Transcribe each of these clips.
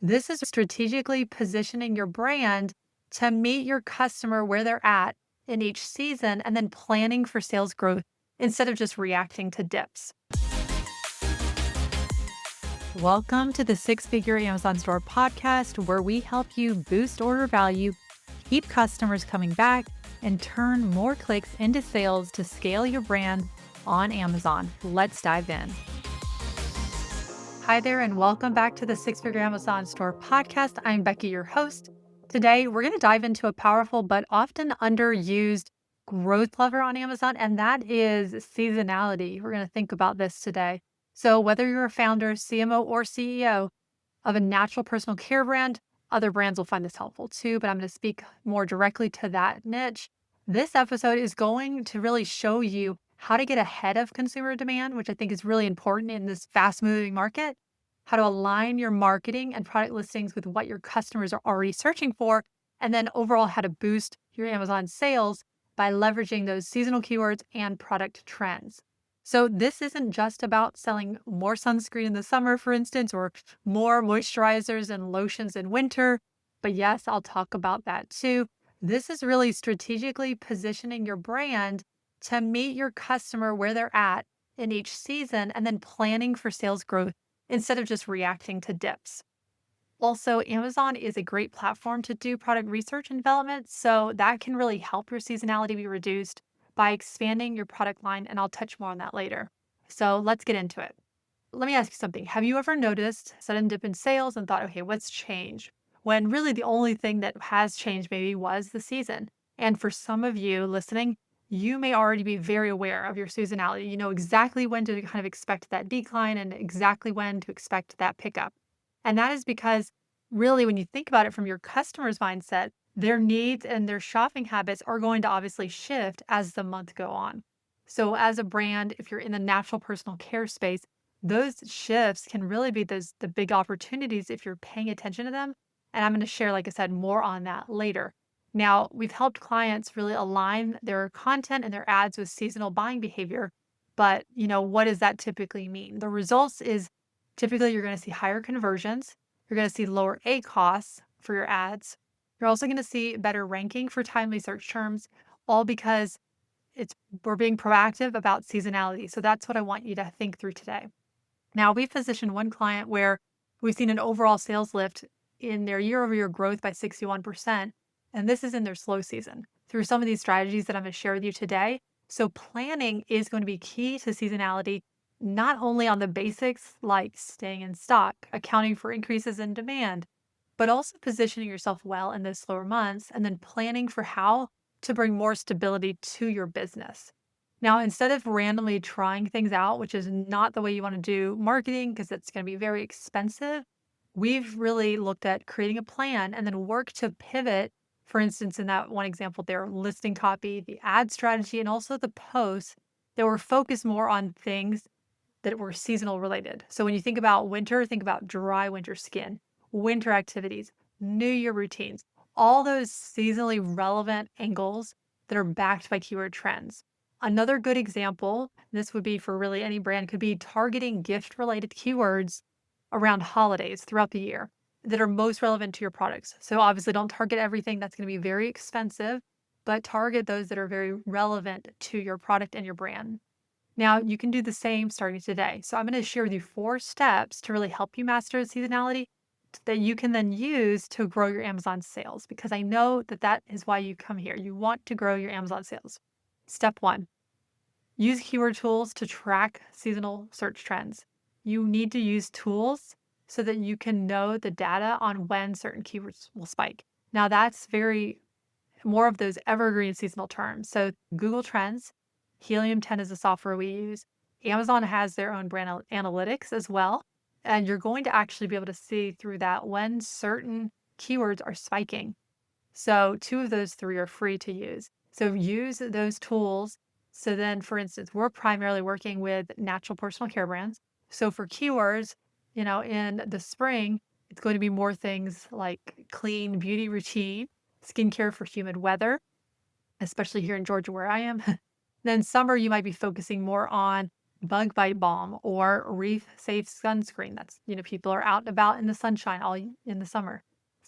This is strategically positioning your brand to meet your customer where they're at in each season and then planning for sales growth instead of just reacting to dips. Welcome to the Six Figure Amazon Store podcast, where we help you boost order value, keep customers coming back, and turn more clicks into sales to scale your brand on Amazon. Let's dive in. Hi there, and welcome back to the Six Figure Amazon Store podcast. I'm Becky, your host. Today, we're going to dive into a powerful but often underused growth lever on Amazon, and that is seasonality. We're going to think about this today. So, whether you're a founder, CMO, or CEO of a natural personal care brand, other brands will find this helpful too, but I'm going to speak more directly to that niche. This episode is going to really show you how to get ahead of consumer demand, which I think is really important in this fast moving market, how to align your marketing and product listings with what your customers are already searching for, and then overall how to boost your Amazon sales by leveraging those seasonal keywords and product trends. So, this isn't just about selling more sunscreen in the summer, for instance, or more moisturizers and lotions in winter. But yes, I'll talk about that too. This is really strategically positioning your brand to meet your customer where they're at in each season and then planning for sales growth instead of just reacting to dips. Also, Amazon is a great platform to do product research and development, so that can really help your seasonality be reduced by expanding your product line, and I'll touch more on that later. So let's get into it. Let me ask you something. Have you ever noticed a sudden dip in sales and thought, okay, what's changed? When really the only thing that has changed maybe was the season. And for some of you listening, you may already be very aware of your seasonality. You know exactly when to kind of expect that decline and exactly when to expect that pickup. And that is because really, when you think about it from your customer's mindset, their needs and their shopping habits are going to obviously shift as the month go on. So as a brand, if you're in the natural personal care space, those shifts can really be the big opportunities if you're paying attention to them. And I'm going to share, like I said, more on that later. Now, we've helped clients really align their content and their ads with seasonal buying behavior. But, what does that typically mean? The results is typically you're going to see higher conversions. You're going to see lower A costs for your ads. You're also going to see better ranking for timely search terms, all because we're being proactive about seasonality. So that's what I want you to think through today. Now, we've positioned one client where we've seen an overall sales lift in their year-over-year growth by 61%, and this is in their slow season through some of these strategies that I'm going to share with you today. So planning is going to be key to seasonality, not only on the basics like staying in stock, accounting for increases in demand, but also positioning yourself well in those slower months and then planning for how to bring more stability to your business. Now, instead of randomly trying things out, which is not the way you want to do marketing because it's going to be very expensive, we've really looked at creating a plan and then work to pivot. For instance, in that one example there, listing copy, the ad strategy, and also the posts that were focused more on things that were seasonal related. So when you think about winter, think about dry winter skin, winter activities, New Year routines, all those seasonally relevant angles that are backed by keyword trends. Another good example, this would be for really any brand, could be targeting gift related keywords around holidays throughout the year that are most relevant to your products. So obviously don't target everything, that's going to be very expensive, but target those that are very relevant to your product and your brand. Now, you can do the same starting today. So I'm going to share with you 4 steps to really help you master seasonality that you can then use to grow your Amazon sales, because I know that that is why you come here. You want to grow your Amazon sales. Step 1, use keyword tools to track seasonal search trends. You need to use tools so that you can know the data on when certain keywords will spike. Now, that's very more of those evergreen seasonal terms. So Google Trends, Helium 10 is the software we use. Amazon has their own brand analytics as well. And you're going to actually be able to see through that when certain keywords are spiking. So 2 of those 3 are free to use. So use those tools. So then, for instance, we're primarily working with natural personal care brands. So for keywords, in the spring, it's going to be more things like clean beauty routine, skincare for humid weather, especially here in Georgia where I am. Then summer, you might be focusing more on bug bite balm or reef safe sunscreen. That's, people are out and about in the sunshine in the summer.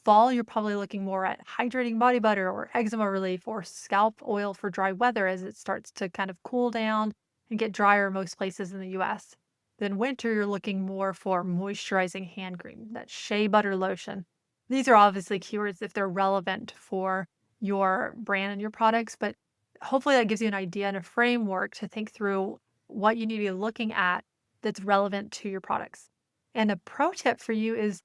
Fall, you're probably looking more at hydrating body butter or eczema relief or scalp oil for dry weather as it starts to kind of cool down and get drier most places in the US. Then winter, you're looking more for moisturizing hand cream, that shea butter lotion. These are obviously keywords if they're relevant for your brand and your products, but hopefully that gives you an idea and a framework to think through what you need to be looking at that's relevant to your products. And a pro tip for you is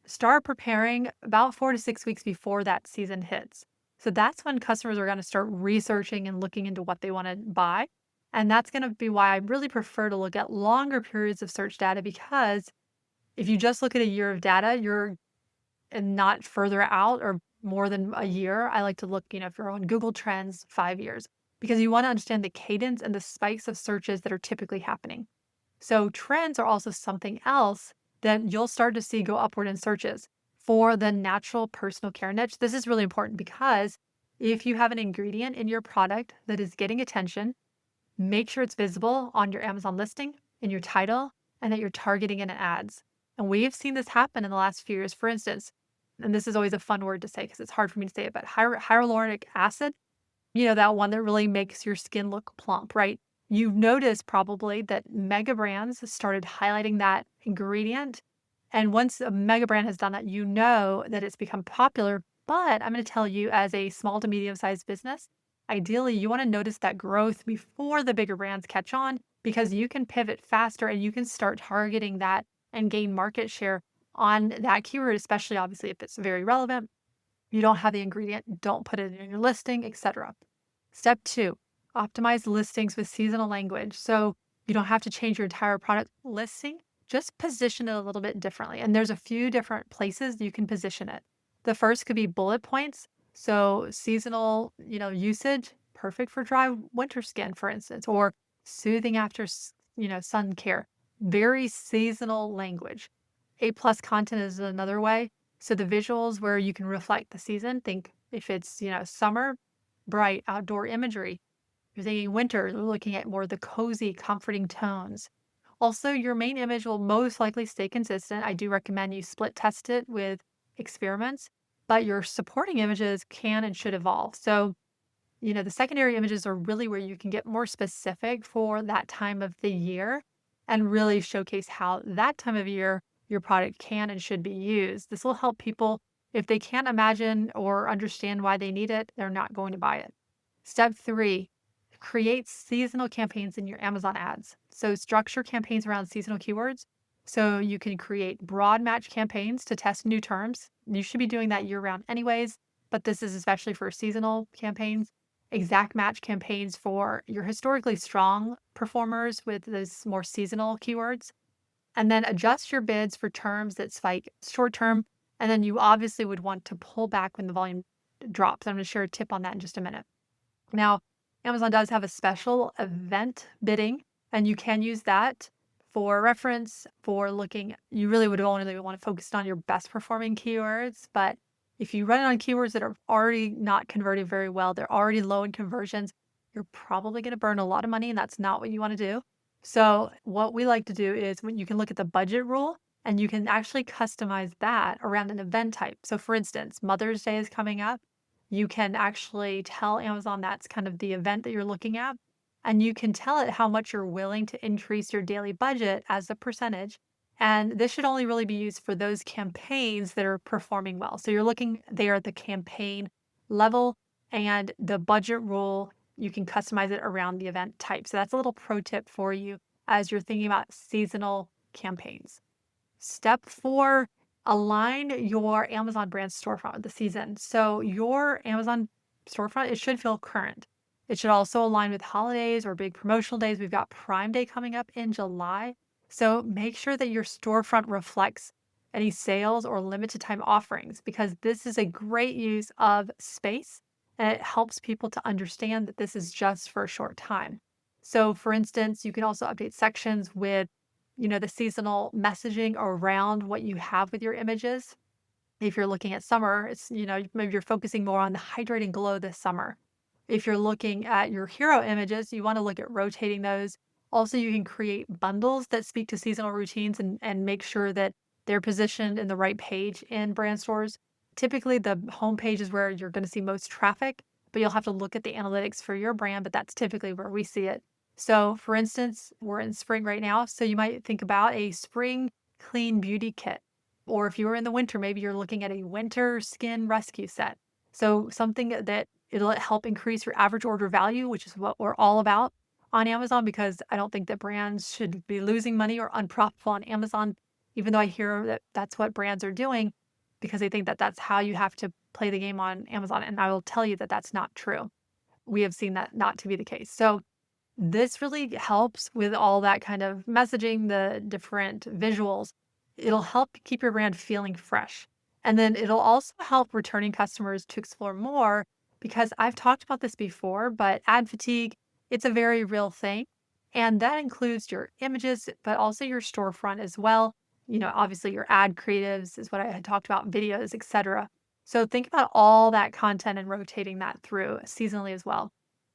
start preparing about 4 to 6 weeks before that season hits. So that's when customers are going to start researching and looking into what they want to buy. And that's going to be why I really prefer to look at longer periods of search data, because if you just look at a year of data, you're and not further out or more than a year. I like to look, if you're on Google Trends, 5 years, because you want to understand the cadence and the spikes of searches that are typically happening. So trends are also something else that you'll start to see go upward in searches for the natural personal care niche. This is really important because if you have an ingredient in your product that is getting attention, make sure it's visible on your Amazon listing, in your title, and that you're targeting it in ads. And we've seen this happen in the last few years. For instance, and this is always a fun word to say because it's hard for me to say it, but hyaluronic acid, that one that really makes your skin look plump, right? You've noticed probably that mega brands started highlighting that ingredient. And once a mega brand has done that, you know that it's become popular. But I'm going to tell you, as a small to medium sized business, ideally you want to notice that growth before the bigger brands catch on, because you can pivot faster and you can start targeting that and gain market share on that keyword, especially obviously if it's very relevant. You don't have the ingredient, don't put it in your listing, etc. Step 2, optimize listings with seasonal language. So you don't have to change your entire product listing, just position it a little bit differently. And there's a few different places you can position it. The first could be bullet points. So seasonal, usage, perfect for dry winter skin, for instance, or soothing after, sun care. Very seasonal language. A plus content is another way. So the visuals where you can reflect the season, think if it's, summer, bright outdoor imagery. You're thinking winter, you're looking at more of the cozy, comforting tones. Also, your main image will most likely stay consistent. I do recommend you split test it with experiments, but your supporting images can and should evolve. So, the secondary images are really where you can get more specific for that time of the year and really showcase how that time of year your product can and should be used. This will help people. If they can't imagine or understand why they need it, they're not going to buy it. Step 3, create seasonal campaigns in your Amazon ads. So structure campaigns around seasonal keywords. So you can create broad match campaigns to test new terms. You should be doing that year round anyways, but this is especially for seasonal campaigns. Exact match campaigns for your historically strong performers with those more seasonal keywords. And then adjust your bids for terms that spike short term. And then you obviously would want to pull back when the volume drops. I'm going to share a tip on that in just a minute. Now, Amazon does have a special event bidding, and you can use that for reference for looking. You really would only want to focus on your best performing keywords. But if you run it on keywords that are already not converting very well, they're already low in conversions, you're probably going to burn a lot of money, and that's not what you want to do. So what we like to do is when you can look at the budget rule and you can actually customize that around an event type. So for instance, Mother's Day is coming up. You can actually tell Amazon that's kind of the event that you're looking at, and you can tell it how much you're willing to increase your daily budget as a percentage. And this should only really be used for those campaigns that are performing well. So you're looking there at the campaign level, and the budget rule, you can customize it around the event type. So that's a little pro tip for you as you're thinking about seasonal campaigns. Step 4, align your Amazon brand storefront with the season. So your Amazon storefront, it should feel current. It should also align with holidays or big promotional days. We've got Prime Day coming up in July. So make sure that your storefront reflects any sales or limited time offerings, because this is a great use of space and it helps people to understand that this is just for a short time. So for instance, you can also update sections with the seasonal messaging around what you have with your images. If you're looking at summer, it's, maybe you're focusing more on the hydrating glow this summer. If you're looking at your hero images, you want to look at rotating those Also, you can create bundles that speak to seasonal routines and make sure that they're positioned in the right page in brand stores. Typically, the homepage is where you're going to see most traffic, but you'll have to look at the analytics for your brand, but that's typically where we see it. So, for instance, we're in spring right now, so you might think about a spring clean beauty kit. Or if you were in the winter, maybe you're looking at a winter skin rescue set. So, something that it'll help increase your average order value, which is what we're all about on Amazon, because I don't think that brands should be losing money or unprofitable on Amazon, even though I hear that that's what brands are doing because they think that that's how you have to play the game on Amazon. And I will tell you that that's not true. We have seen that not to be the case. So this really helps with all that kind of messaging, the different visuals. It'll help keep your brand feeling fresh. And then it'll also help returning customers to explore more because I've talked about this before, but ad fatigue, it's a very real thing. And that includes your images, but also your storefront as well. Obviously your ad creatives is what I had talked about, videos, etc. So think about all that content and rotating that through seasonally as well.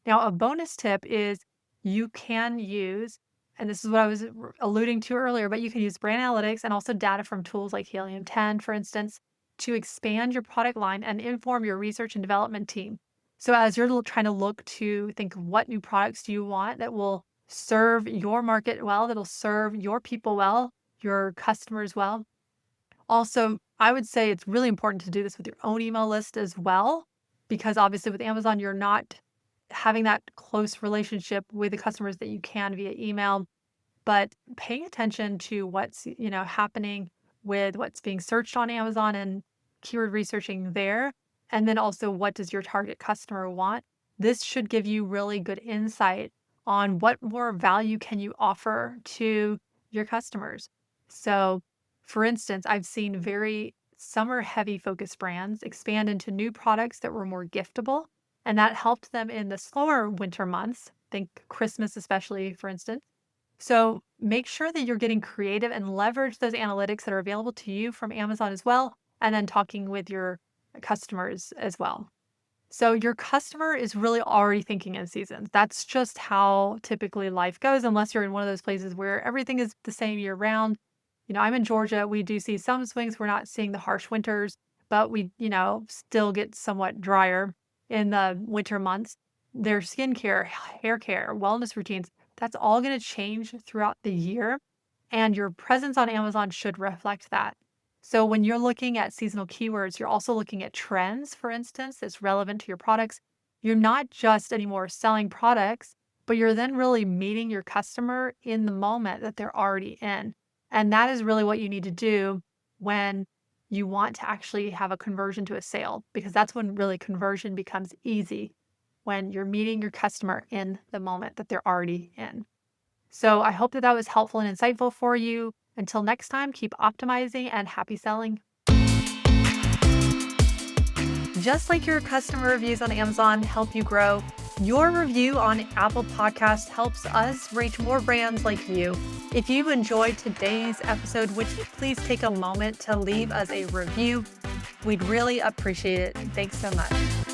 Now, a bonus tip is you can use, and this is what I was alluding to earlier, but you can use brand analytics and also data from tools like Helium 10, for instance, to expand your product line and inform your research and development team. So as you're trying to look to think of what new products do you want that will serve your market well, that'll serve your people well, your customers well. Also, I would say it's really important to do this with your own email list as well, because obviously with Amazon, you're not having that close relationship with the customers that you can via email, but paying attention to what's, happening with what's being searched on Amazon and keyword researching there. And then also, what does your target customer want? This should give you really good insight on what more value can you offer to your customers. So, for instance, I've seen very summer heavy focused brands expand into new products that were more giftable, and that helped them in the slower winter months. Think Christmas, especially, for instance. So make sure that you're getting creative and leverage those analytics that are available to you from Amazon as well, and then talking with your customers as well. So your customer is really already thinking in seasons. That's just how typically life goes, unless you're in one of those places where everything is the same year round. I'm in Georgia. We do see some swings. We're not seeing the harsh winters, but we, still get somewhat drier in the winter months. Their skincare, hair care, wellness routines, that's all going to change throughout the year. And your presence on Amazon should reflect that. So when you're looking at seasonal keywords, you're also looking at trends, for instance, that's relevant to your products. You're not just anymore selling products, but you're then really meeting your customer in the moment that they're already in. And that is really what you need to do when you want to actually have a conversion to a sale, because that's when really conversion becomes easy, when you're meeting your customer in the moment that they're already in. So I hope that that was helpful and insightful for you. Until next time, keep optimizing and happy selling. Just like your customer reviews on Amazon help you grow, your review on Apple Podcasts helps us reach more brands like you. If you enjoyed today's episode, would you please take a moment to leave us a review? We'd really appreciate it. Thanks so much.